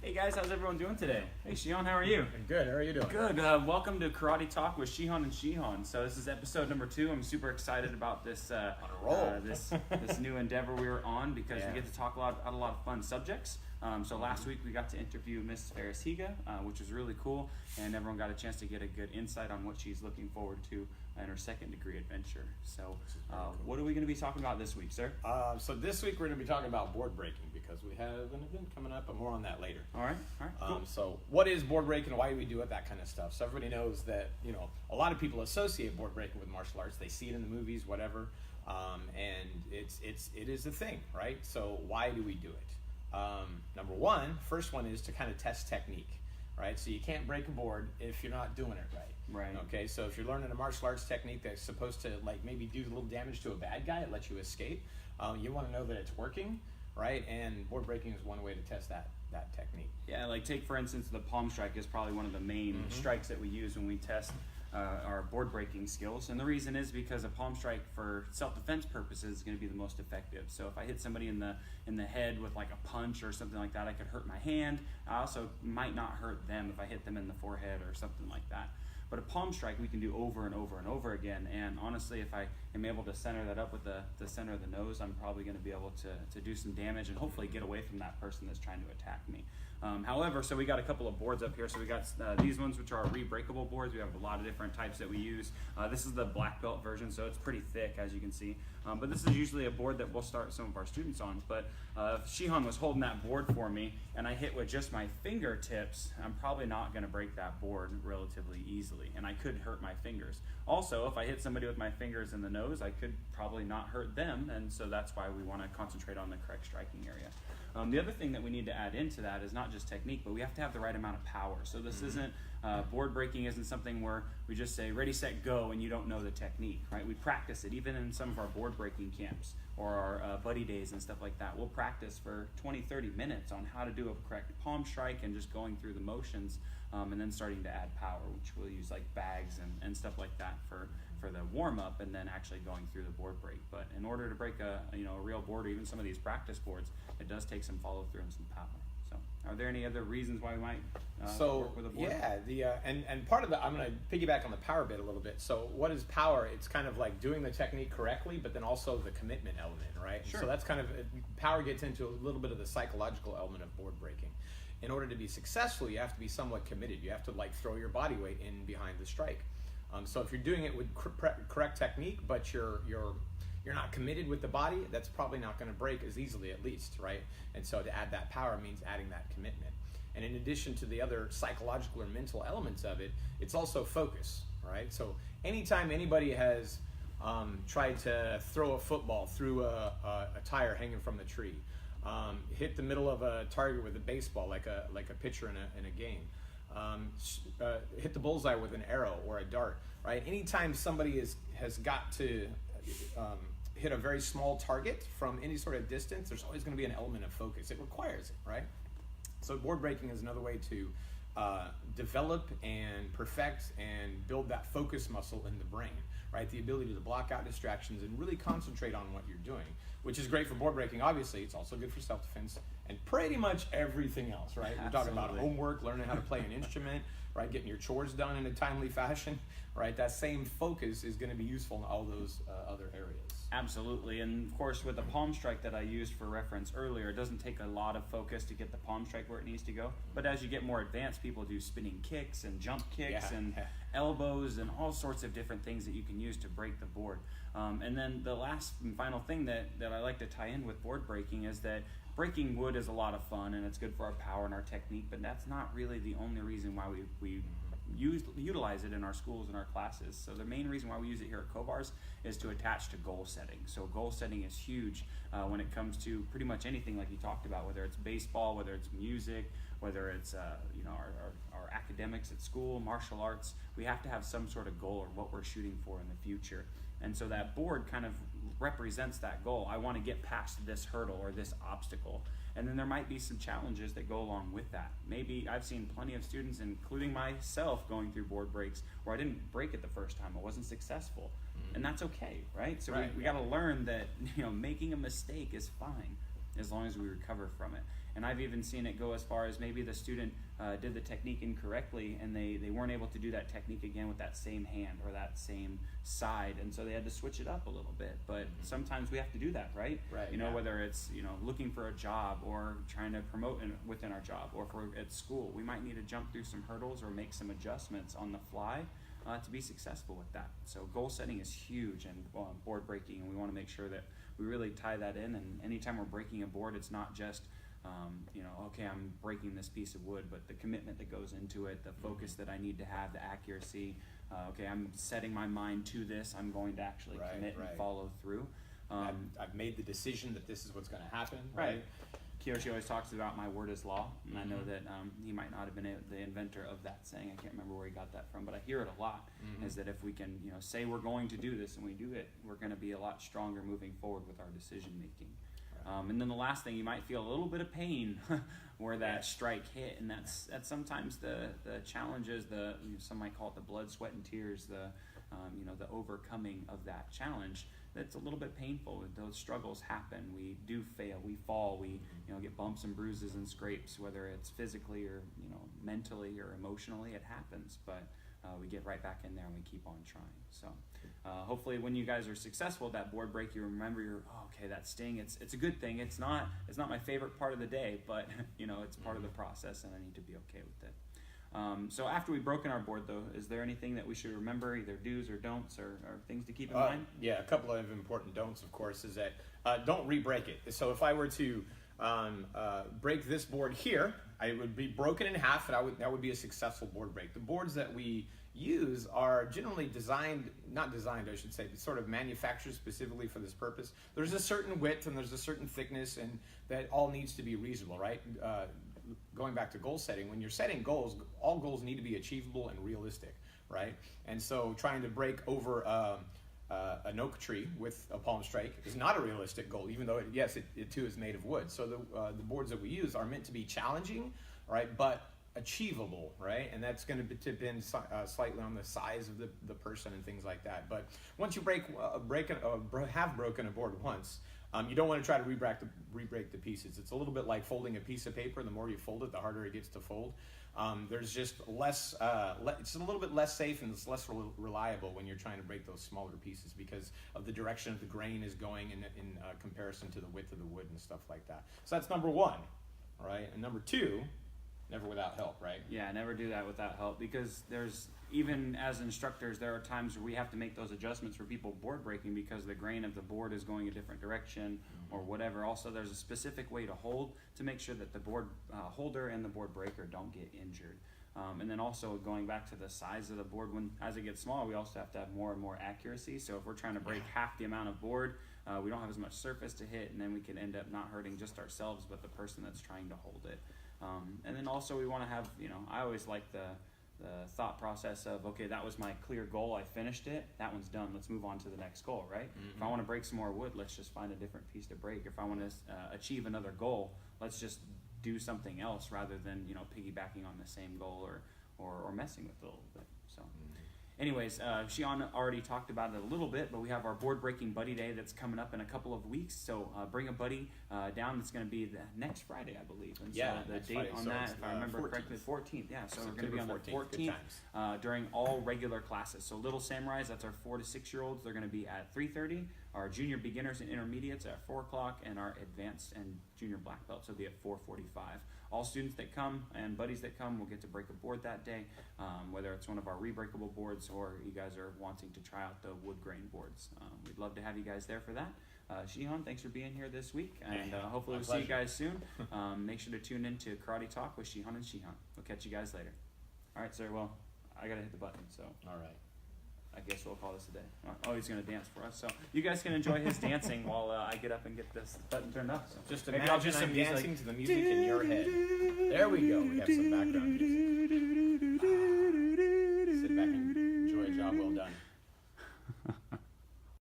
Hey guys, how's everyone doing today? Hey Shihan, how are you? Good, how are you doing? Good. Welcome to Karate Talk with Shihan and Shihan. So this is episode number 2. I'm super excited about this this new endeavor we were on because we get to talk about a lot of fun subjects. So last week we got to interview Miss Ferris Higa, which was really cool, and everyone got a chance to get a good insight on what she's looking forward to in her second degree adventure. So what are we going to be talking about this week, sir? So this week we're going to be talking about board breaking because we have an event coming up, but more on that later. All right, cool. So what is board breaking? Why do we do it? That kind of stuff. So everybody knows that, a lot of people associate board breaking with martial arts. They see it in the movies, whatever, and it is a thing, right? So why do we do it? Number one, first one is to kind of test technique, right? So you can't break a board if you're not doing it right. Right. Okay, so if you're learning a martial arts technique that's supposed to maybe do a little damage to a bad guy, it lets you escape. You want to know that it's working, right? And board breaking is one way to test that technique. Yeah, like take for instance the palm strike is probably one of the main strikes that we use when we test our board breaking skills, and the reason is because a palm strike for self-defense purposes is going to be the most effective. So if I hit somebody in the head with like a punch or something like that, I could hurt my hand. I also might not hurt them if I hit them in the forehead or something like that. But a palm strike we can do over and over and over again, and honestly if I am able to center that up with the center of the nose, I'm probably going to be able to do some damage and hopefully get away from that person that's trying to attack me. However, so we got a couple of boards up here. So we got these ones, which are re-breakable boards. We have a lot of different types that we use. This is the black belt version, so it's pretty thick, as you can see. But this is usually a board that we'll start some of our students on. But if Shihan was holding that board for me and I hit with just my fingertips, I'm probably not going to break that board relatively easily, and I could hurt my fingers. Also, if I hit somebody with my fingers in the nose, I could probably not hurt them, and so that's why we want to concentrate on the correct striking area. The other thing that we need to add into that is not just technique, but we have to have the right amount of power. So this isn't, board breaking isn't something where we just say, ready, set, go, and you don't know the technique, right? We practice it, even in some of our board breaking camps or our buddy days and stuff like that. We'll practice for 20, 30 minutes on how to do a correct palm strike and just going through the motions, and then starting to add power, which we'll use like bags and stuff like that for the warm-up, and then actually going through the board break. But in order to break a real board, or even some of these practice boards, it does take some follow-through and some power. So are there any other reasons why we might work with a board? Yeah, and part of that, I'm going to piggyback on the power bit a little bit. So what is power? It's kind of like doing the technique correctly, but then also the commitment element, right? Sure. So that's kind of, power gets into a little bit of the psychological element of board breaking. In order to be successful, you have to be somewhat committed. You have to throw your body weight in behind the strike. So if you're doing it with correct technique, but you're not committed with the body, that's probably not going to break as easily, at least, right? And so to add that power means adding that commitment. And in addition to the other psychological or mental elements of it, it's also focus, right? So anytime anybody has tried to throw a football through a tire hanging from the tree, hit the middle of a target with a baseball like a pitcher in a game, hit the bullseye with an arrow or a dart, right? Anytime somebody has got to hit a very small target from any sort of distance, there's always going to be an element of focus. It requires it, right? So board breaking is another way to develop and perfect and build that focus muscle in the brain, right? The ability to block out distractions and really concentrate on what you're doing, which is great for board breaking. Obviously, it's also good for self-defense and pretty much everything else, right? We're talking about homework, learning how to play an instrument, right? Getting your chores done in a timely fashion, right? That same focus is going to be useful in all those other areas. Absolutely, and of course with the palm strike that I used for reference earlier, it doesn't take a lot of focus to get the palm strike where it needs to go. But as you get more advanced, people do spinning kicks and jump kicks and elbows and all sorts of different things that you can use to break the board. And then the last and final thing that I like to tie in with board breaking is that breaking wood is a lot of fun and it's good for our power and our technique, but that's not really the only reason why we utilize it in our schools and our classes. So the main reason why we use it here at Covars is to attach to goal setting. So goal setting is huge when it comes to pretty much anything like you talked about, whether it's baseball, whether it's music, whether it's our academics at school, martial arts. We have to have some sort of goal or what we're shooting for in the future. And so that board kind of represents that goal. I want to get past this hurdle or this obstacle. And then there might be some challenges that go along with that. Maybe I've seen plenty of students, including myself, going through board breaks where I didn't break it the first time. I wasn't successful. And that's okay, right? So we got to learn that making a mistake is fine as long as we recover from it. And I've even seen it go as far as maybe the student did the technique incorrectly, and they weren't able to do that technique again with that same hand or that same side, and so they had to switch it up a little bit. But sometimes we have to do that, right? Right. You know, whether it's, you know, looking for a job or trying to promote within our job, or if we're at school, we might need to jump through some hurdles or make some adjustments on the fly to be successful with that. So goal setting is huge, and board breaking, and we want to make sure that we really tie that in. And anytime we're breaking a board, it's not just you know, okay, I'm breaking this piece of wood, but the commitment that goes into it, the focus that I need to have, the accuracy. Okay, I'm setting my mind to this. I'm going to actually commit and follow through. I've made the decision that this is what's going to happen. Right. Kiyoshi always talks about my word is law, and I know that he might not have been the inventor of that saying. I can't remember where he got that from, but I hear it a lot. Is that if we can, you know, say we're going to do this and we do it, we're going to be a lot stronger moving forward with our decision making. And then the last thing, you might feel a little bit of pain where that strike hit, and that's sometimes the challenges. You know, some might call it the blood, sweat, and tears. You know, the overcoming of that challenge. That's a little bit painful. Those struggles happen. We do fail. We fall. We, you know, get bumps and bruises and scrapes, whether it's physically or, you know, mentally or emotionally. It happens, but we get right back in there and we keep on trying. So hopefully when you guys are successful at that board break, you remember okay, that sting, it's a good thing. It's not my favorite part of the day, but you know, it's part of the process, and I need to be okay with it. So after we've broken our board, though, is there anything that we should remember, either do's or don'ts, or things to keep in mind? Yeah, a couple of important don'ts, of course, is that don't re-break it. So if I were to break this board here, it would be broken in half, and that would be a successful board break. The boards that we use are generally sort of manufactured specifically for this purpose. There's a certain width and there's a certain thickness, and that all needs to be reasonable, right? Going back to goal setting, when you're setting goals, all goals need to be achievable and realistic, right? And so trying to break over an oak tree with a palm strike is not a realistic goal, even though it too is made of wood. So the boards that we use are meant to be challenging, right, but achievable, right? And that's going to depend slightly on the size of the person and things like that. But once you have broken a board once, you don't want to try to re-break the pieces. It's a little bit like folding a piece of paper. The more you fold it, the harder it gets to fold. There's just less, it's a little bit less safe, and it's less reliable when you're trying to break those smaller pieces because of the direction of the grain is going in comparison to the width of the wood and stuff like that. So that's number one, all right? And number two, never without help, right? Yeah, never do that without help, because even as instructors, there are times where we have to make those adjustments for people board breaking because the grain of the board is going a different direction or whatever. Also, there's a specific way to hold to make sure that the board holder and the board breaker don't get injured. And then also going back to the size of the board, as it gets smaller, we also have to have more and more accuracy. So if we're trying to break half the amount of board, we don't have as much surface to hit, and then we can end up not hurting just ourselves, but the person that's trying to hold it. And then also we want to have, you know, I always like the thought process of, okay, that was my clear goal, I finished it, that one's done, let's move on to the next goal, right? If I want to break some more wood, let's just find a different piece to break. If I want to achieve another goal, let's just do something else rather than, you know, piggybacking on the same goal or messing with it a little bit. So anyways, Shihan already talked about it a little bit, but we have our board breaking buddy day that's coming up in a couple of weeks. So bring a buddy down. It's going to be the next Friday, I believe. And so the date Friday. On that, if I remember 14th. Correctly, 14th. Yeah, so we're going to be on the 14th during all regular classes. So Little Samurais, that's our 4 to 6 year olds. They're going to be at 3:30. Our junior beginners and intermediates at 4 o'clock, and our advanced and junior black belts will be at 4:45. All students that come and buddies that come will get to break a board that day, whether it's one of our re-breakable boards or you guys are wanting to try out the wood grain boards. We'd love to have you guys there for that. Shihan, thanks for being here this week, and hopefully we'll see you guys soon. Make sure to tune in to Karate Talk with Shihan and Shihan. We'll catch you guys later. All right, sir. Well, I got to hit the button, so. All right. I guess we'll call this a day. Oh, he's going to dance for us. So you guys can enjoy his dancing while I get up and get this button turned up. So just imagine I'm dancing to the music in your head. There we go. We have some background music. Sit back and enjoy a job well done.